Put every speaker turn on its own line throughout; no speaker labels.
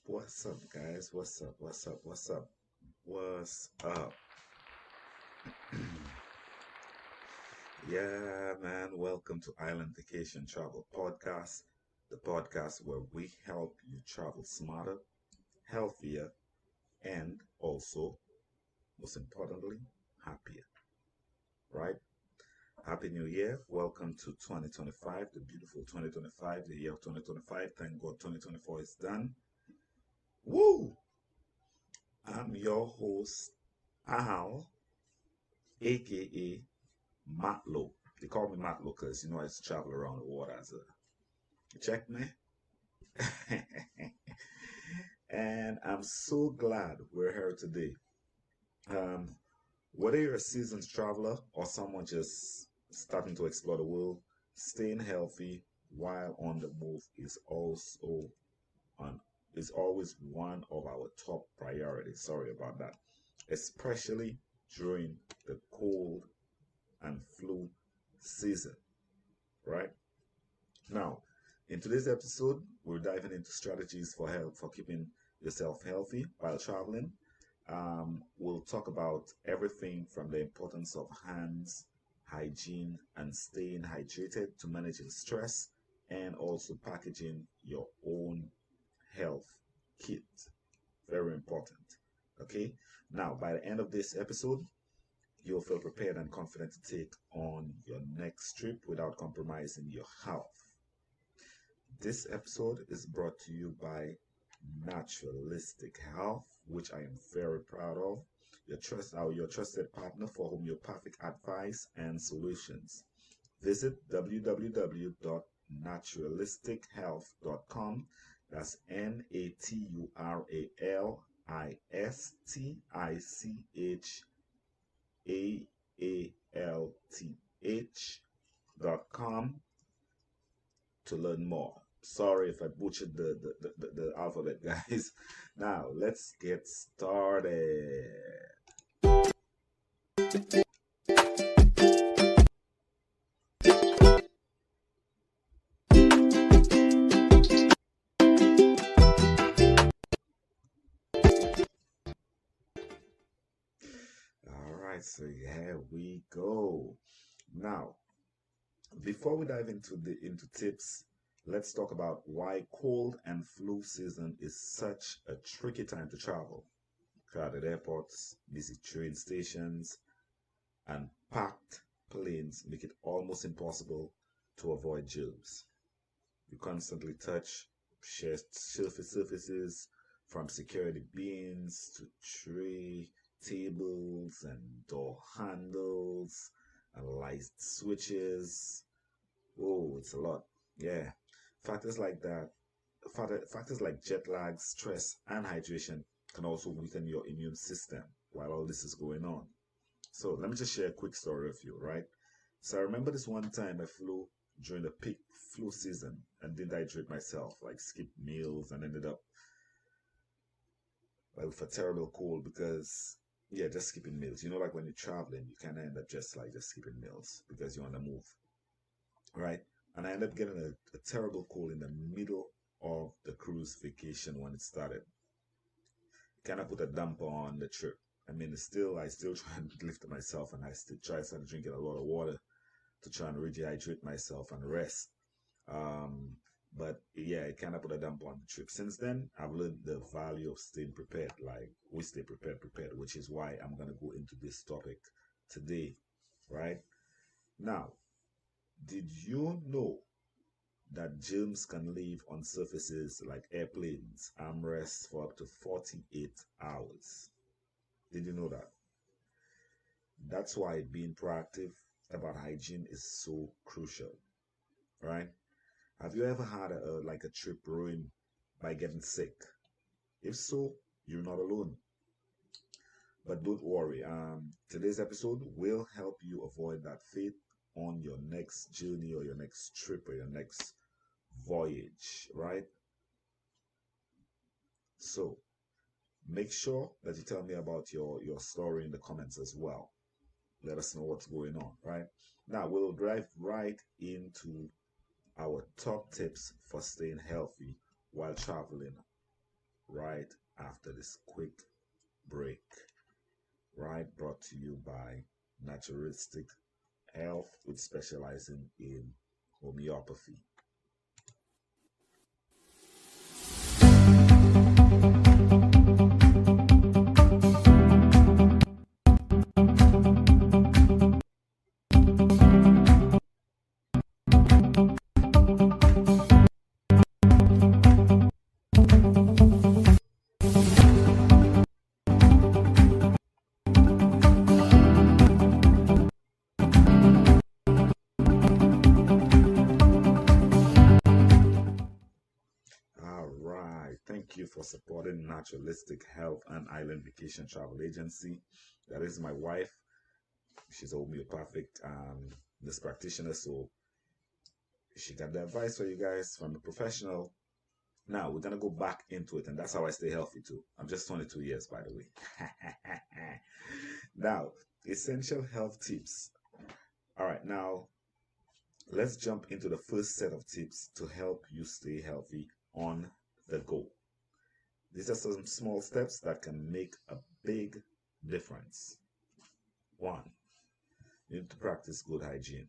What's up, guys? What's up? What's up? What's up? What's up? Yeah, man. Welcome to Island Vacation Travel Podcast, the podcast where we help you travel smarter, healthier, and also, most importantly, happier. Right? Happy New Year. Welcome to 2025, the beautiful 2025, the year of 2025. Thank God 2024 is done. Woo! I'm your host, Al, aka Matlow. They call me Matlow because I used to travel around the water as a check me. And I'm so glad we're here today. Um, Whether you're a seasoned traveler or someone just starting to explore the world, staying healthy while on the move on is always one of our top priorities. Sorry about that, especially during the cold and flu season, right? Now, in today's episode, we're diving into strategies for health for keeping yourself healthy while traveling. We'll talk about everything from the importance of hands, hygiene, and staying hydrated to managing stress, and also packaging your own health kit. Very important. Okay. Now, by the end of this episode, you'll feel prepared and confident to take on your next trip without compromising your health. This episode is brought to you by Naturalistic Health, which I am very proud of. Your trusted partner for homeopathic advice and solutions. Visit www.naturalistichealth.com. That's naturalistichealth.com to learn more. Sorry if I butchered the alphabet, guys. Now, let's get started. All right, so here we go. Now, before we dive into tips, let's talk about why cold and flu season is such a tricky time to travel. Crowded airports, busy train stations, and packed planes make it almost impossible to avoid germs. You constantly touch shared surfaces from security bins to tray tables and door handles and light switches. Oh, it's a lot. Yeah. Factors like that, factors like jet lag, stress, and hydration can also weaken your immune system while all this is going on. So let me just share a quick story with you, right? So I remember this one time I flew during the peak flu season and didn't hydrate myself, like skipped meals and ended up like with a terrible cold because yeah, just skipping meals. Like when you're traveling, you kind of end up just skipping meals because you're on the move, right? And I ended up getting a terrible cold in the middle of the cruise vacation when it started. Kind of put a damper on the trip. I mean, I still try and lift myself, and I still try to start drinking a lot of water to try and rehydrate myself and rest. Um, but yeah, it kind of put a damper on the trip. Since then, I've learned the value of staying prepared. Like we stay prepared, which is why I'm gonna go into this topic today, right? Now, did you know that germs can live on surfaces like airplanes, armrests for up to 48 hours? Did you know that? That's why being proactive about hygiene is so crucial, right? Have you ever had a trip ruined by getting sick? If so, you're not alone. But don't worry. Today's episode will help you avoid that fate on your next journey or your next trip or your next voyage, right? So make sure that you tell me about your story in the comments as well. Let us know what's going on, right? Now we'll dive right into our top tips for staying healthy while traveling. right after this quick break, right? Brought to you by Naturalistic Health, with specializing in homeopathy. All right. Thank you for supporting Naturalistic Health and Island Vacation Travel Agency. That is my wife. She's a homeopathic nurse practitioner, so she got the advice for you guys from a professional. Now we're gonna go back into it, and that's how I stay healthy too. I'm just 22 years, by the way. Now, essential health tips. All right, now let's jump into the first set of tips to help you stay healthy on the go. These are some small steps that can make a big difference. One, you need to practice good hygiene.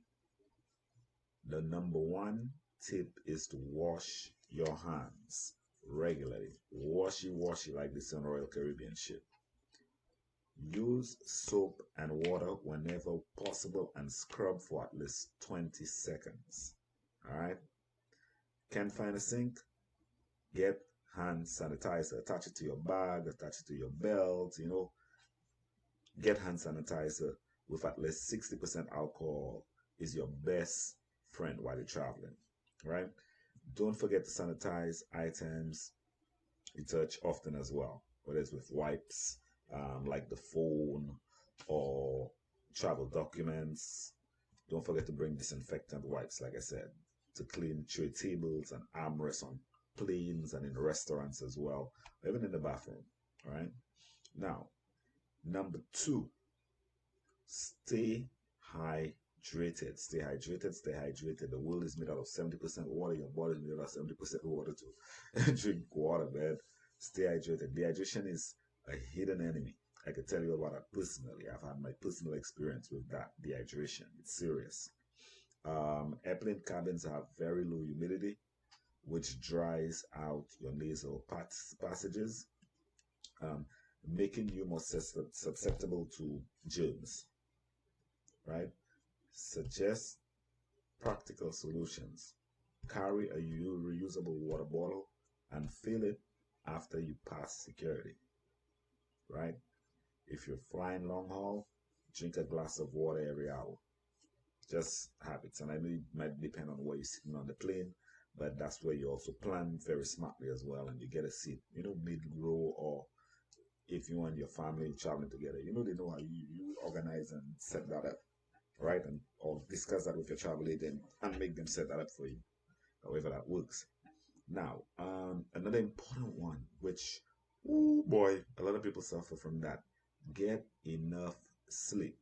The number one tip is to wash your hands regularly. Washy, like this on Royal Caribbean ship. Use soap and water whenever possible and scrub for at least 20 seconds. All right. Can't find a sink? Get hand sanitizer. Attach it to your bag, attach it to your belt, Get hand sanitizer with at least 60% alcohol is your best friend while you're traveling, right? Don't forget to sanitize items you touch often as well, whether it's with wipes, like the phone or travel documents. Don't forget to bring disinfectant wipes, like I said, to clean tray tables and armrests on planes and in restaurants as well, even in the bathroom, right? Now, number two, stay hydrated. Stay hydrated. Stay hydrated. The world is made out of 70% water. Your body is made out of 70% water to drink water, man. Stay hydrated. Dehydration is a hidden enemy. I can tell you about that personally. I've had my personal experience with that dehydration. It's serious. Airplane cabins have very low humidity, which dries out your nasal passages, um, making you more susceptible to germs, right? Suggest practical solutions. Carry a reusable water bottle and fill it after you pass security, right? If you're flying long haul, drink a glass of water every hour. Just habits. And I know it might depend on where you're sitting on the plane, but that's where you also plan very smartly as well. And you get a seat, mid row, or if you and your family traveling together, they know how you organize and set that up, right? And or discuss that with your travel agent and make them set that up for you, however that works. Now, another important one, which, oh boy, a lot of people suffer from that. Get enough sleep.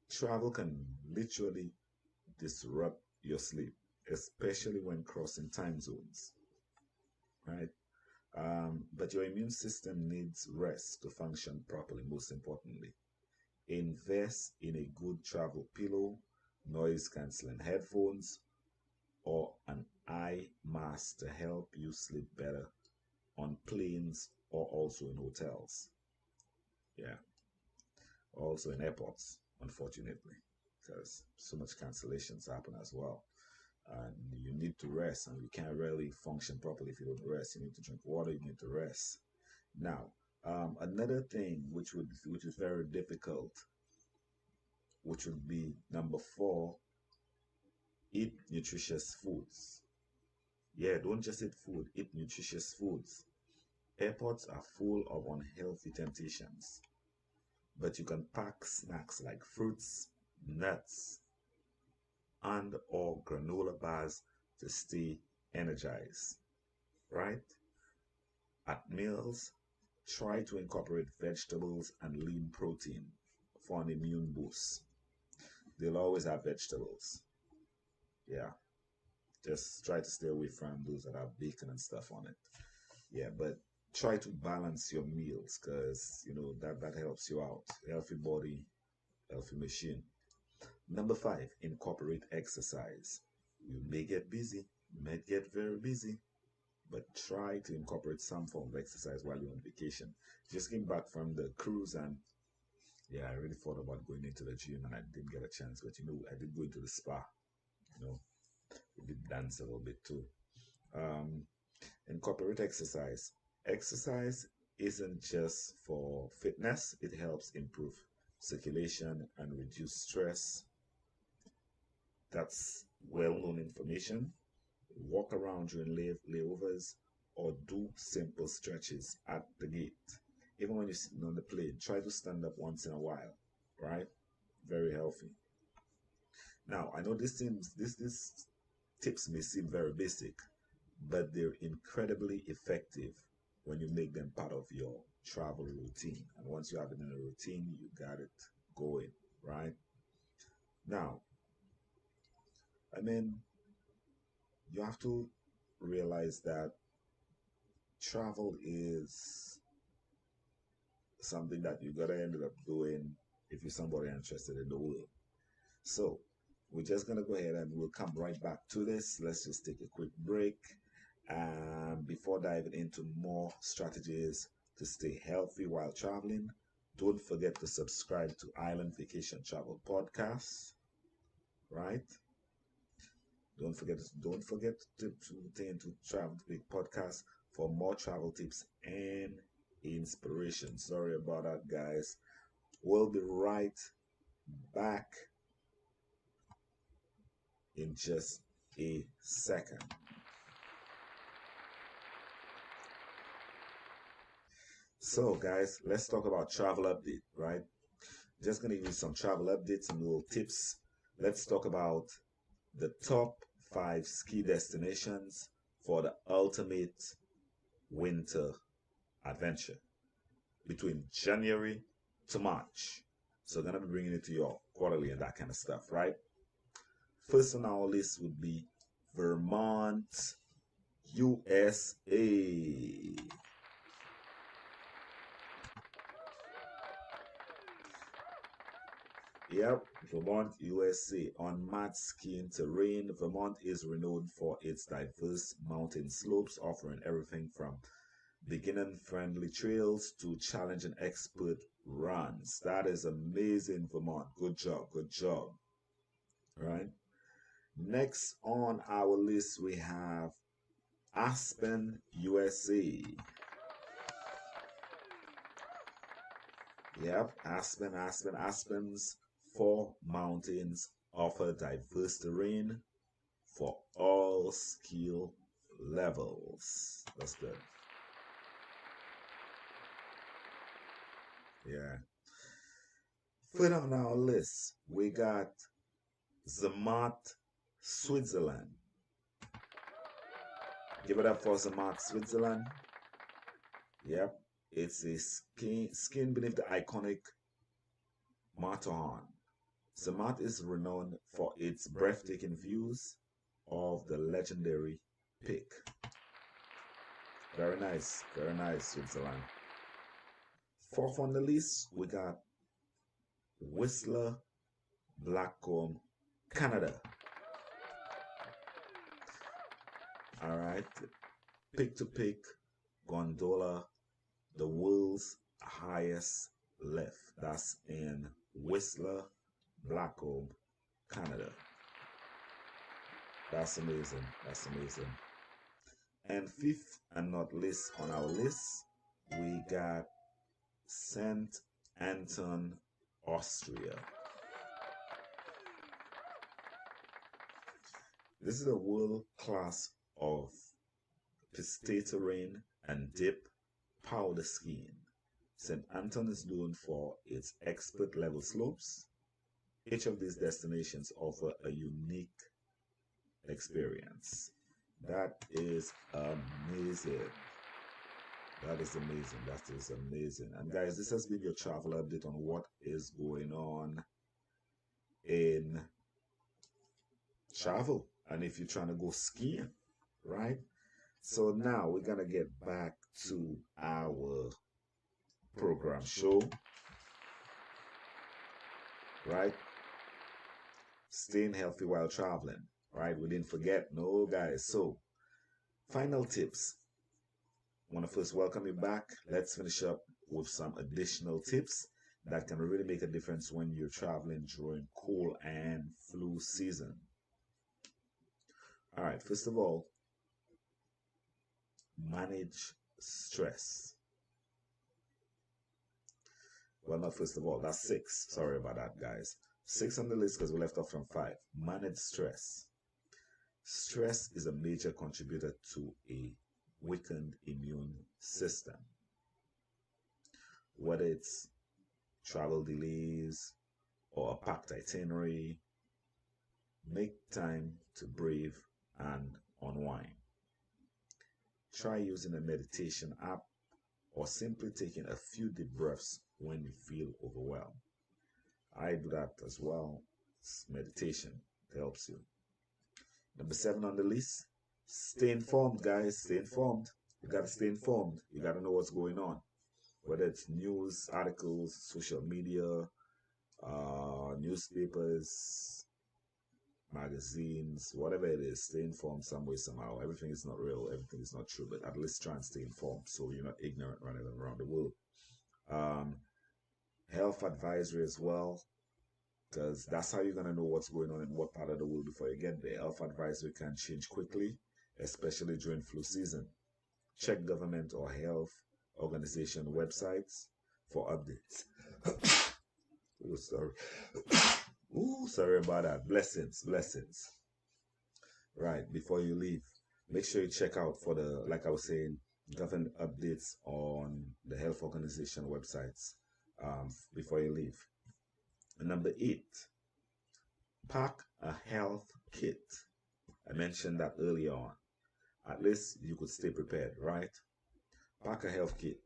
Travel can literally disrupt your sleep, especially when crossing time zones, right? But your immune system needs rest to function properly, most importantly. Invest in a good travel pillow, noise canceling headphones, or an eye mask to help you sleep better on planes or also in hotels. Yeah, also in airports, unfortunately, because so much cancellations happen as well. And you need to rest, and you can't really function properly if you don't rest. You need to drink water, you need to rest. Now, another thing which is very difficult, which would be number four, eat nutritious foods. Yeah, don't just eat food, eat nutritious foods. Airports are full of unhealthy temptations, but you can pack snacks like fruits, nuts, and or granola bars to stay energized, right? At meals, try to incorporate vegetables and lean protein for an immune boost. They'll always have vegetables. Yeah, just try to stay away from those that have bacon and stuff on it. Yeah, but try to balance your meals because that helps you out. Healthy body, healthy machine. Number five, incorporate exercise. You may get busy, you might get very busy, but try to incorporate some form of exercise while you're on vacation. Just came back from the cruise, and yeah, I really thought about going into the gym and I didn't get a chance, but I did go into the spa. You know, we did dance a little bit too. Um, Incorporate exercise. Exercise isn't just for fitness, it helps improve circulation and reduce stress. That's well known information. Walk around during layovers or do simple stretches at the gate. Even when you're sitting on the plane, try to stand up once in a while, right? Very healthy. Now, I know this tips may seem very basic, but they're incredibly effective when you make them part of your travel routine. And once you have it in a routine, you got it going, right? Now, I mean, you have to realize that travel is something that you gotta end up doing if you're somebody interested in the world. So, we're just gonna go ahead and we'll come right back to this. Let's just take a quick break. Before diving into more strategies to stay healthy while traveling, don't forget to subscribe to Island Vacation Travel Podcast, right? Don't forget to tune into Travel Big Podcast for more travel tips and inspiration. Sorry about that, guys. We'll be right back in just a second. So, guys, let's talk about travel update, right? Just gonna give you some travel updates and little tips. Let's talk about the top five ski destinations for the ultimate winter adventure between January to March. So, gonna be bringing it to you quarterly and that kind of stuff, right? First on our list would be Vermont, USA. Yep, Vermont, USA. On mud skiing terrain, Vermont is renowned for its diverse mountain slopes, offering everything from beginner-friendly trails to challenging expert runs. That is amazing, Vermont. Good job, good job. Right. Next on our list, we have Aspen, USA. Yep, Aspen's four mountains offer diverse terrain for all skill levels. That's good. Yeah. Further on our list, we got Zermatt, Switzerland. Give it up for Zermatt, Switzerland. Yep, it's a skin beneath the iconic Matterhorn. Zermatt is renowned for its breathtaking views of the legendary peak. Very nice, Switzerland. Fourth on the list, we got Whistler Blackcomb, Canada. All right, peak to peak gondola, the world's highest lift. That's in Whistler Blackcomb, Canada. That's amazing. That's amazing. And fifth and not least on our list, we got St. Anton, Austria. This is a world class of piste terrain and dip powder skiing. St. Anton is known for its expert level slopes. Each of these destinations offer a unique experience. That is amazing. That is amazing. That is amazing. And guys, this has been your travel update on what is going on in travel. And if you're trying to go skiing, right? So now we're gonna get back to our program show, right? Staying healthy while traveling, right? We didn't forget, no, guys. So, final tips. I want to first welcome you back. Let's finish up with some additional tips that can really make a difference when you're traveling during cold and flu season. All right, first of all, manage stress. Well, not first of all, that's 6. Sorry about that, guys. 6 on the list because we left off from 5. Manage stress. Stress is a major contributor to a weakened immune system. Whether it's travel delays or a packed itinerary, make time to breathe and unwind. Try using a meditation app or simply taking a few deep breaths when you feel overwhelmed. I do that as well. It's meditation. It helps you. Number 7 on the list, stay informed, guys. Stay informed. You got to stay informed. You got to know what's going on. Whether it's news, articles, social media, newspapers, magazines, whatever it is, stay informed some way, somehow. Everything is not real. Everything is not true. But at least try and stay informed so you're not ignorant running around the world. Health advisory as well, because that's how you're going to know what's going on in what part of the world before you get there. Health advisory can change quickly, especially during flu season. Check government or health organization websites for updates. Oh, sorry. Ooh, sorry about that. Blessings. Right, before you leave, make sure you check out for the, like I was saying, government updates on the health organization websites before you leave. And number 8, pack a health kit. I mentioned that earlier on. At least you could stay prepared, right? Pack a health kit.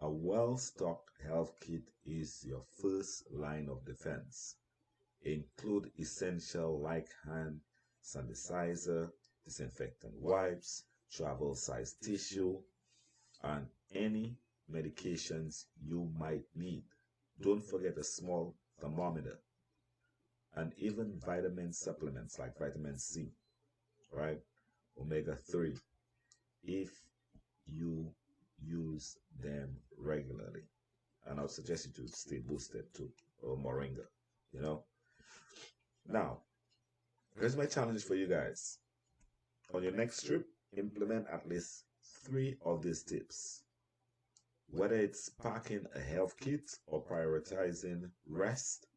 A well-stocked health kit is your first line of defense. Include essential like hand sanitizer, disinfectant wipes, travel-size tissue, and any medications you might need. Don't forget a small thermometer and even vitamin supplements like vitamin C, right? Omega-3, if you use them regularly. And I would suggest you to stay boosted too, or moringa, you know. Now, here's my challenge for you guys. On your next trip, implement at least 3 of these tips. Whether it's packing a health kit or prioritizing rest,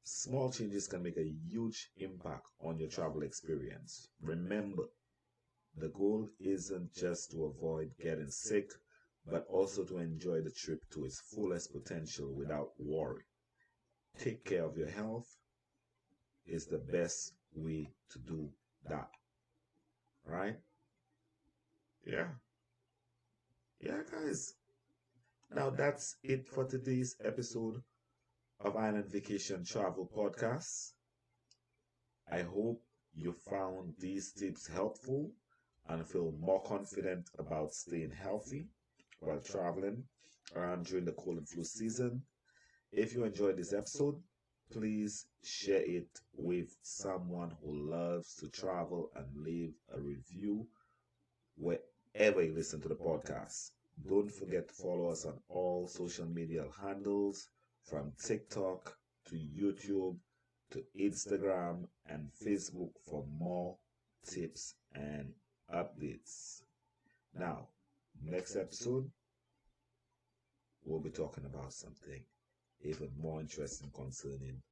small changes can make a huge impact on your travel experience. Remember, the goal isn't just to avoid getting sick, but also to enjoy the trip to its fullest potential without worry. Take care of your health is the best way to do that. Right? Yeah. Yeah, guys. Now that's it for today's episode of Island Vacation Travel Podcast. I hope you found these tips helpful and feel more confident about staying healthy while traveling around during the cold and flu season. If you enjoyed this episode, please share it with someone who loves to travel and leave a review wherever you listen to the podcast. Don't forget to follow us on all social media handles, from TikTok to YouTube to Instagram and Facebook for more tips and updates. Now, next episode, we'll be talking about something even more interesting concerning